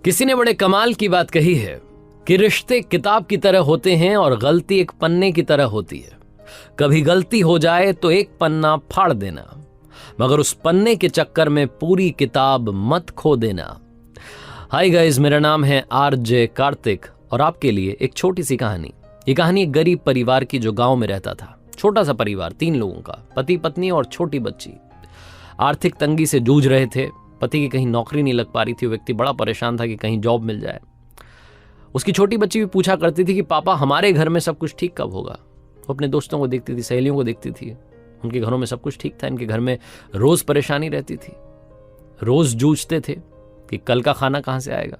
किसी ने बड़े कमाल की बात कही है कि रिश्ते किताब की तरह होते हैं और गलती एक पन्ने की तरह होती है। कभी गलती हो जाए तो एक पन्ना फाड़ देना, मगर उस पन्ने के चक्कर में पूरी किताब मत खो देना। हाय गाइस, मेरा नाम है आरजे कार्तिक और आपके लिए एक छोटी सी कहानी। ये कहानी एक गरीब परिवार की जो गांव में रहता था। छोटा सा परिवार, 3 लोगों का, पति पत्नी और छोटी बच्ची। आर्थिक तंगी से जूझ रहे थे। पति की कहीं नौकरी नहीं लग पा रही थी। वो व्यक्ति बड़ा परेशान था कि कहीं जॉब मिल जाए। उसकी छोटी बच्ची भी पूछा करती थी कि पापा हमारे घर में सब कुछ ठीक कब होगा। वो अपने दोस्तों को देखती थी, सहेलियों को देखती थी, उनके घरों में सब कुछ ठीक था, इनके घर में रोज परेशानी रहती थी। रोज जूझते थे कि कल का खाना कहां से आएगा।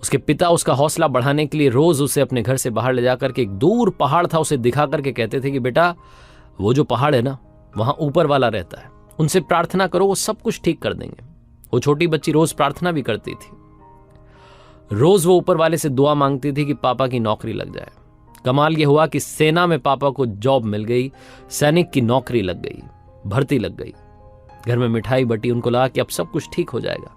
उसके पिता उसका हौसला बढ़ाने के लिए रोज उसे अपने घर से बाहर ले जाकर के एक दूर पहाड़ था उसे दिखा करके कहते थे कि बेटा वो जो पहाड़ है ना, वहां ऊपर वाला रहता है, उनसे प्रार्थना करो, वो सब कुछ ठीक कर देंगे। वो छोटी बच्ची रोज प्रार्थना भी करती थी। रोज वो ऊपर वाले से दुआ मांगती थी कि पापा की नौकरी लग जाए। कमाल ये हुआ कि सेना में पापा को जॉब मिल गई, सैनिक की नौकरी लग गई, भर्ती लग गई। घर में मिठाई बटी, उनको लगा कि अब सब कुछ ठीक हो जाएगा।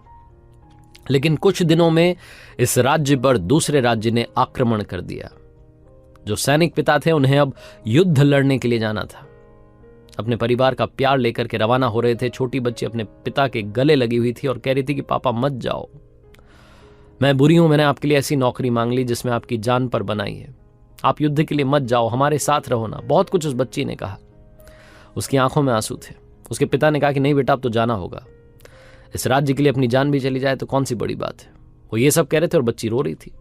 लेकिन कुछ दिनों में इस राज्य पर दूसरे राज्य ने आक्रमण कर दिया। जो सैनिक पिता थे उन्हें अब युद्ध लड़ने के लिए जाना था। अपने परिवार का प्यार लेकर के रवाना हो रहे थे। छोटी बच्ची अपने पिता के गले लगी हुई थी और कह रही थी कि पापा मत जाओ, मैं बुरी हूं, मैंने आपके लिए ऐसी नौकरी मांग ली जिसमें आपकी जान पर बनाई है, आप युद्ध के लिए मत जाओ, हमारे साथ रहो ना। बहुत कुछ उस बच्ची ने कहा। उसकी आंखों में आंसू थे। उसके पिता ने कहा कि नहीं बेटा, अब तो जाना होगा। इस राज्य के लिए अपनी जान भी चली जाए तो कौन सी बड़ी बात है। वो ये सब कह रहे थे और बच्ची रो रही थी।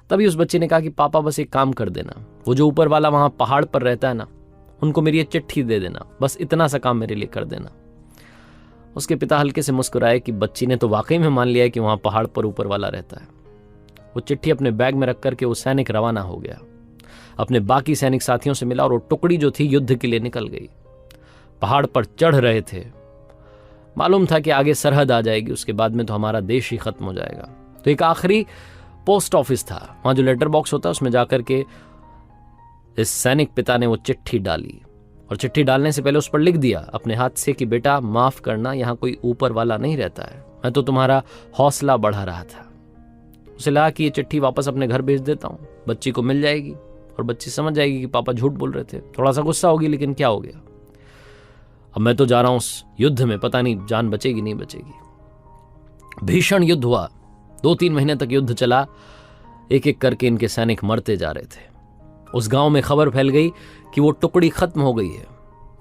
तभी उस बच्ची ने कहा कि पापा बस एक काम कर देना, वो जो ऊपर वाला वहां पहाड़ पर रहता है ना, उनको मेरी ये चिट्ठी दे देना, बस इतना सा काम मेरे लिए कर देना। उसके पिता हल्के से मुस्कुराए कि बच्ची ने तो वाकई में मान लिया है कि वहां पहाड़ पर ऊपर वाला रहता है। वो चिट्ठी अपने बैग में रख करके वो सैनिक रवाना हो गया। अपने बाकी सैनिक साथियों से मिला और वो टुकड़ी जो थी युद्ध के लिए निकल गई। पहाड़ पर चढ़ रहे थे। मालूम था कि आगे सरहद आ जाएगी, उसके बाद में तो हमारा देश ही खत्म हो जाएगा। तो एक आखिरी पोस्ट ऑफिस था, वहां जो लेटर बॉक्स होता है उसमें जाकर के इस सैनिक पिता ने वो चिट्ठी डाली। और चिट्ठी डालने से पहले उस पर लिख दिया अपने हाथ से कि बेटा माफ करना, यहां कोई ऊपर वाला नहीं रहता है, मैं तो तुम्हारा हौसला बढ़ा रहा था। उसे लगा कि ये चिट्ठी वापस अपने घर भेज देता हूं, बच्ची को मिल जाएगी और बच्ची समझ जाएगी कि पापा झूठ बोल रहे थे। थोड़ा सा गुस्सा होगी, लेकिन क्या हो गया, अब मैं तो जा रहा हूं उस युद्ध में, पता नहीं जान बचेगी नहीं बचेगी। भीषण युद्ध हुआ। 2-3 महीने तक युद्ध चला। एक एक करके इनके सैनिक मरते जा रहे थे। उस गांव में खबर फैल गई कि वो टुकड़ी खत्म हो गई है,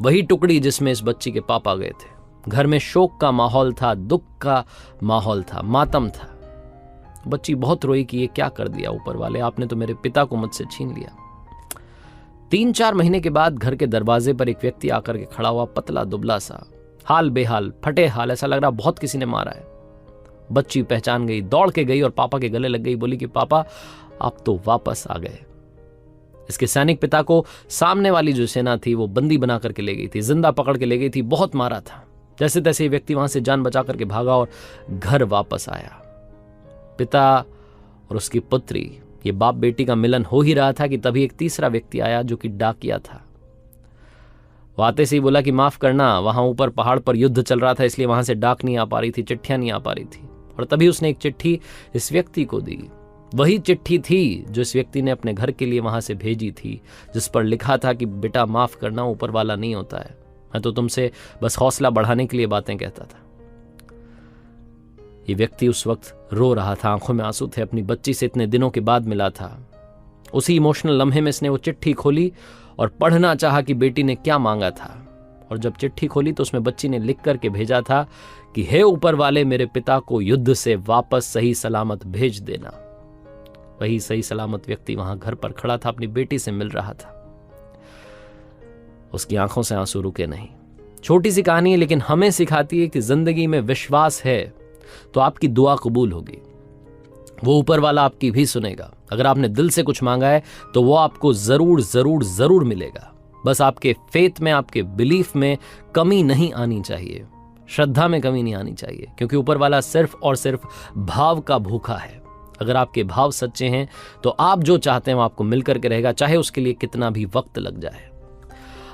वही टुकड़ी जिसमें इस बच्ची के पापा गए थे। घर में शोक का माहौल था, दुख का माहौल था, मातम था। बच्ची बहुत रोई कि ये क्या कर दिया ऊपर वाले, आपने तो मेरे पिता को मुझसे छीन लिया। 3-4 महीने के बाद घर के दरवाजे पर एक व्यक्ति आकर के खड़ा हुआ, पतला दुबला सा, हाल बेहाल, फटे हाल, ऐसा लग रहा बहुत किसी ने मारा है। बच्ची पहचान गई, दौड़ के गई और पापा के गले लग गई, बोली कि पापा आप तो वापस आ गए। इसके सैनिक पिता को सामने वाली जो सेना थी वो बंदी बना करके ले गई थी, जिंदा पकड़ के ले गई थी, बहुत मारा था। जैसे तैसे व्यक्ति वहां से जान बचा करके भागा और घर वापस आया। पिता और उसकी पुत्री, ये बाप बेटी का मिलन हो ही रहा था कि तभी एक तीसरा व्यक्ति आया जो कि डाकिया था। वो आते से ही बोला कि माफ करना, वहां ऊपर पहाड़ पर युद्ध चल रहा था, इसलिए वहां से डाक नहीं आ पा रही थी, चिट्ठियां नहीं आ पा रही थी। और तभी उसने एक चिट्ठी इस व्यक्ति को दी। वही चिट्ठी थी जो इस व्यक्ति ने अपने घर के लिए वहां से भेजी थी, जिस पर लिखा था कि बेटा माफ करना, ऊपर वाला नहीं होता है, मैं तो तुमसे बस हौसला बढ़ाने के लिए बातें कहता था। ये व्यक्ति उस वक्त रो रहा था, आंखों में आंसू थे, अपनी बच्ची से इतने दिनों के बाद मिला था। उसी इमोशनल लम्हे में इसने वो चिट्ठी खोली और पढ़ना चाहा कि बेटी ने क्या मांगा था। और जब चिट्ठी खोली तो उसमें बच्ची ने लिख करके भेजा था कि हे ऊपर वाले, मेरे पिता को युद्ध से वापस सही सलामत भेज देना। वही सही सलामत व्यक्ति वहां घर पर खड़ा था, अपनी बेटी से मिल रहा था। उसकी आंखों से आंसू रुके नहीं। छोटी सी कहानी है, लेकिन हमें सिखाती है कि जिंदगी में विश्वास है तो आपकी दुआ कबूल होगी। वो ऊपर वाला आपकी भी सुनेगा। अगर आपने दिल से कुछ मांगा है तो वो आपको जरूर जरूर जरूर मिलेगा। बस आपके फेथ में, आपके बिलीफ में कमी नहीं आनी चाहिए, श्रद्धा में कमी नहीं आनी चाहिए, क्योंकि ऊपर वाला सिर्फ और सिर्फ भाव का भूखा है। अगर आपके भाव सच्चे हैं तो आप जो चाहते हैं वो आपको मिलकर के रहेगा, चाहे उसके लिए कितना भी वक्त लग जाए।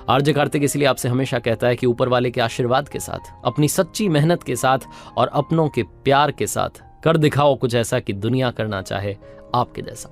आरजे कार्तिक इसलिए आपसे हमेशा कहता है कि ऊपर वाले के आशीर्वाद के साथ, अपनी सच्ची मेहनत के साथ और अपनों के प्यार के साथ कर दिखाओ कुछ ऐसा कि दुनिया करना चाहे आपके जैसा।